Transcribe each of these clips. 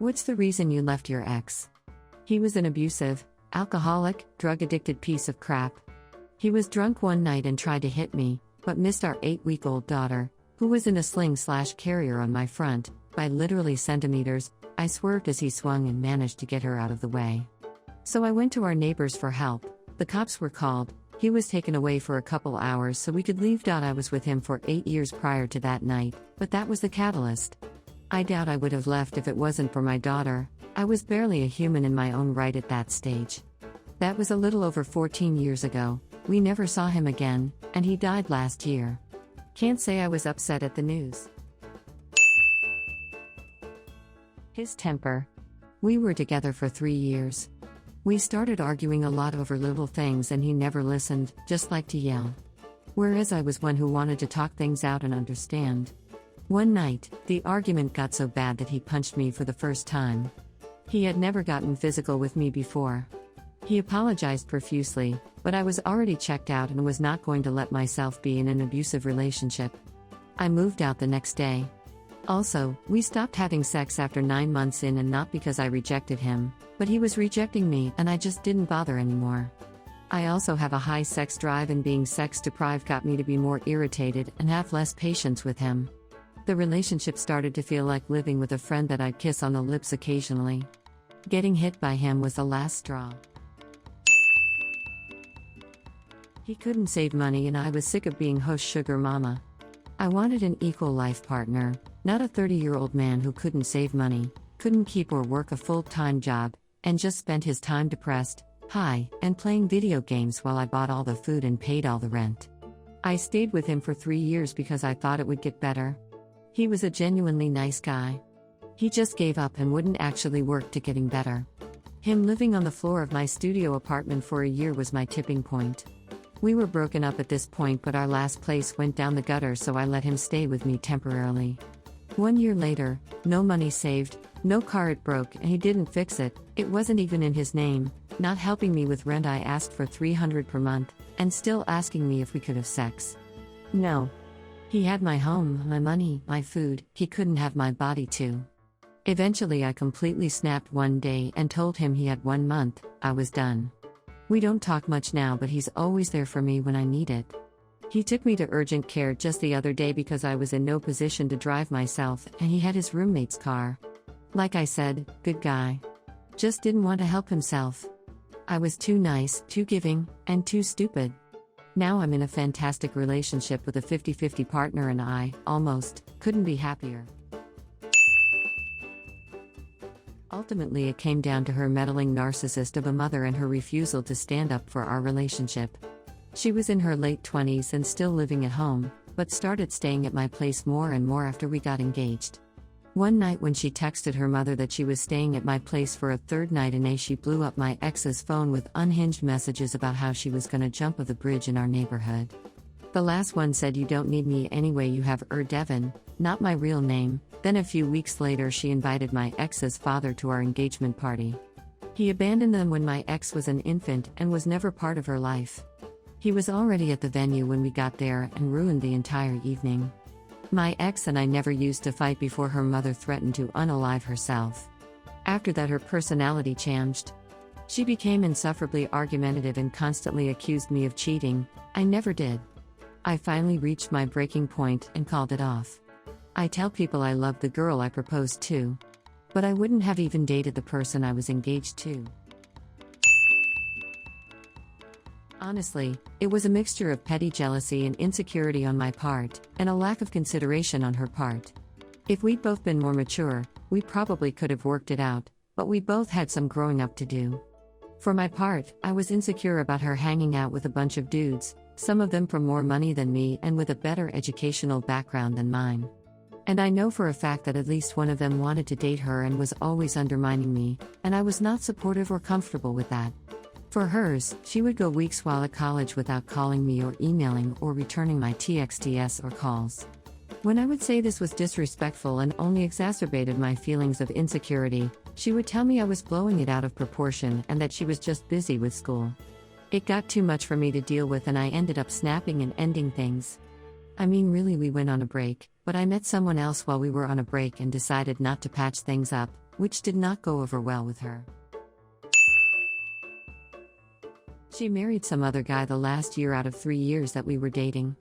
What's the reason you left your ex? He was an abusive, alcoholic, drug-addicted piece of crap. He was drunk one night and tried to hit me, but missed our 8-week-old daughter, who was in a sling/carrier on my front, by literally centimeters. I swerved as he swung and managed to get her out of the way. So I went to our neighbors for help. The cops were called. He was taken away for a couple hours so we could leave. I was with him for 8 years prior to that night, but that was the catalyst. I doubt I would have left if it wasn't for my daughter. I was barely a human in my own right at that stage. That was a little over 14 years ago. We never saw him again, and he died last year. Can't say I was upset at the news. His temper. We were together for 3 years. We started arguing a lot over little things and he never listened, just liked to yell. Whereas I was one who wanted to talk things out and understand. One night, the argument got so bad that he punched me for the first time. He had never gotten physical with me before. He apologized profusely, but I was already checked out and was not going to let myself be in an abusive relationship. I moved out the next day. Also, we stopped having sex after 9 months in, and not because I rejected him, but he was rejecting me and I just didn't bother anymore. I also have a high sex drive, and being sex deprived got me to be more irritated and have less patience with him. The relationship started to feel like living with a friend that I'd kiss on the lips occasionally. Getting hit by him was the last straw. He couldn't save money and I was sick of being Hush Sugar Mama. I wanted an equal life partner, not a 30-year-old man who couldn't save money, couldn't keep or work a full-time job, and just spent his time depressed, high, and playing video games while I bought all the food and paid all the rent. I stayed with him for 3 years because I thought it would get better. He was a genuinely nice guy. He just gave up and wouldn't actually work to getting better. Him living on the floor of my studio apartment for a year was my tipping point. We were broken up at this point, but our last place went down the gutter, so I let him stay with me temporarily. 1 year later, no money saved, no car, it broke and he didn't fix it, it wasn't even in his name, not helping me with rent. I asked for $300 per month, and still asking me if we could have sex. No. He had my home, my money, my food, he couldn't have my body too. Eventually I completely snapped one day and told him he had 1 month, I was done. We don't talk much now, but he's always there for me when I need it. He took me to urgent care just the other day because I was in no position to drive myself, and he had his roommate's car. Like I said, good guy. Just didn't want to help himself. I was too nice, too giving, and too stupid. Now I'm in a fantastic relationship with a 50-50 partner and I, almost, couldn't be happier. Ultimately it came down to her meddling narcissist of a mother and her refusal to stand up for our relationship. She was in her late 20s and still living at home, but started staying at my place more and more after we got engaged. One night when she texted her mother that she was staying at my place for a third night in she blew up my ex's phone with unhinged messages about how she was gonna jump off the bridge in our neighborhood. The last one said, "You don't need me anyway, you have Devin," not my real name. Then a few weeks later she invited my ex's father to our engagement party. He abandoned them when my ex was an infant and was never part of her life. He was already at the venue when we got there and ruined the entire evening. My ex and I never used to fight before her mother threatened to unalive herself. After that her personality changed. She became insufferably argumentative and constantly accused me of cheating. I never did. I finally reached my breaking point and called it off. I tell people I loved the girl I proposed to. But I wouldn't have even dated the person I was engaged to. Honestly, it was a mixture of petty jealousy and insecurity on my part, and a lack of consideration on her part. If we'd both been more mature, we probably could have worked it out, but we both had some growing up to do. For my part, I was insecure about her hanging out with a bunch of dudes, some of them from more money than me and with a better educational background than mine. And I know for a fact that at least one of them wanted to date her and was always undermining me, and I was not supportive or comfortable with that. For hers, she would go weeks while at college without calling me or emailing or returning my TXTs or calls. When I would say this was disrespectful and only exacerbated my feelings of insecurity, she would tell me I was blowing it out of proportion and that she was just busy with school. It got too much for me to deal with and I ended up snapping and ending things. I mean, really, we went on a break, but I met someone else while we were on a break and decided not to patch things up, which did not go over well with her. She married some other guy the last year out of 3 years that we were dating.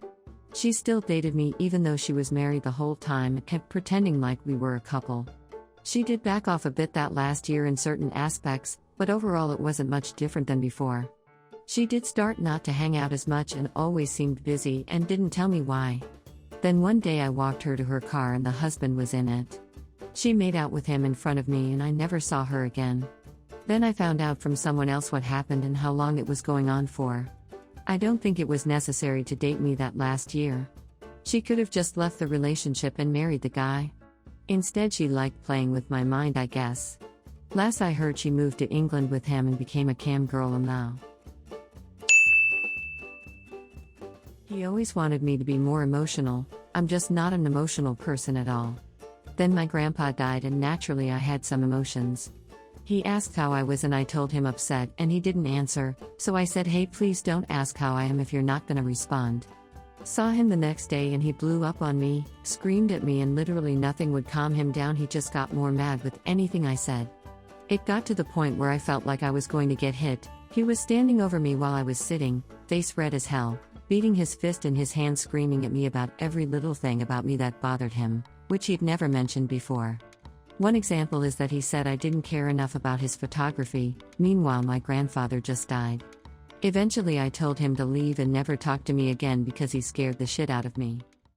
She still dated me even though she was married the whole time and kept pretending like we were a couple. She did back off a bit that last year in certain aspects, but overall it wasn't much different than before. She did start not to hang out as much and always seemed busy and didn't tell me why. Then one day I walked her to her car and the husband was in it. She made out with him in front of me and I never saw her again. Then I found out from someone else what happened and how long it was going on for. I don't think it was necessary to date me that last year. She could have just left the relationship and married the guy. Instead, she liked playing with my mind, I guess. Last I heard, she moved to England with him and became a cam girl now. He always wanted me to be more emotional. I'm just not an emotional person at all. Then my grandpa died and naturally I had some emotions. He asked how I was and I told him upset and he didn't answer, so I said, hey, please don't ask how I am if you're not gonna respond. Saw him the next day and he blew up on me, screamed at me, and literally nothing would calm him down. He just got more mad with anything I said. It got to the point where I felt like I was going to get hit. He was standing over me while I was sitting, face red as hell, beating his fist in his hand, screaming at me about every little thing about me that bothered him, which he'd never mentioned before. One example is that he said I didn't care enough about his photography. Meanwhile, my grandfather just died. Eventually I told him to leave and never talk to me again because he scared the shit out of me.